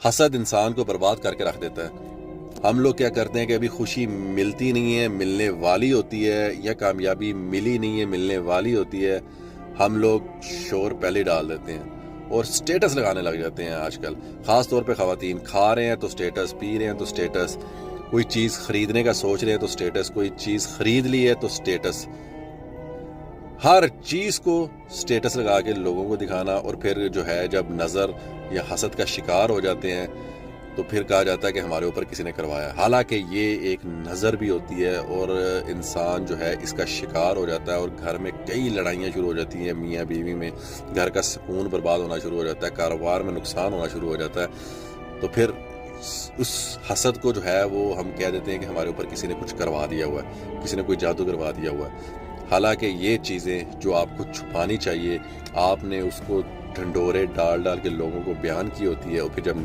حسد انسان کو برباد کر کے رکھ دیتا ہے۔ ہم لوگ کیا کرتے ہیں کہ ابھی خوشی ملتی نہیں ہے، ملنے والی ہوتی ہے، یا کامیابی ملی نہیں ہے، ملنے والی ہوتی ہے، ہم لوگ شور پہلے ڈال دیتے ہیں اور سٹیٹس لگانے لگ جاتے ہیں آج کل۔ خاص طور پہ خواتین، کھا رہے ہیں تو سٹیٹس، پی رہے ہیں تو سٹیٹس، کوئی چیز خریدنے کا سوچ رہے ہیں تو سٹیٹس، کوئی چیز خرید لی ہے تو سٹیٹس، ہر چیز کو سٹیٹس لگا کے لوگوں کو دکھانا، اور پھر جو ہے جب نظر یا حسد کا شکار ہو جاتے ہیں تو پھر کہا جاتا ہے کہ ہمارے اوپر کسی نے کروایا ہے، حالانکہ یہ ایک نظر بھی ہوتی ہے اور انسان جو ہے اس کا شکار ہو جاتا ہے، اور گھر میں کئی لڑائیاں شروع ہو جاتی ہیں، میاں بیوی میں، گھر کا سکون برباد ہونا شروع ہو جاتا ہے، کاروبار میں نقصان ہونا شروع ہو جاتا ہے۔ تو پھر اس حسد کو جو ہے وہ ہم کہہ دیتے ہیں کہ ہمارے اوپر کسی نے کچھ کروا دیا ہوا ہے، کسی نے کوئی جادو کروا دیا ہوا ہے، حالانکہ یہ چیزیں جو آپ کو چھپانی چاہیے، آپ نے اس کو ڈھنڈورے ڈال ڈال کے لوگوں کو بیان کی ہوتی ہے، اور پھر جب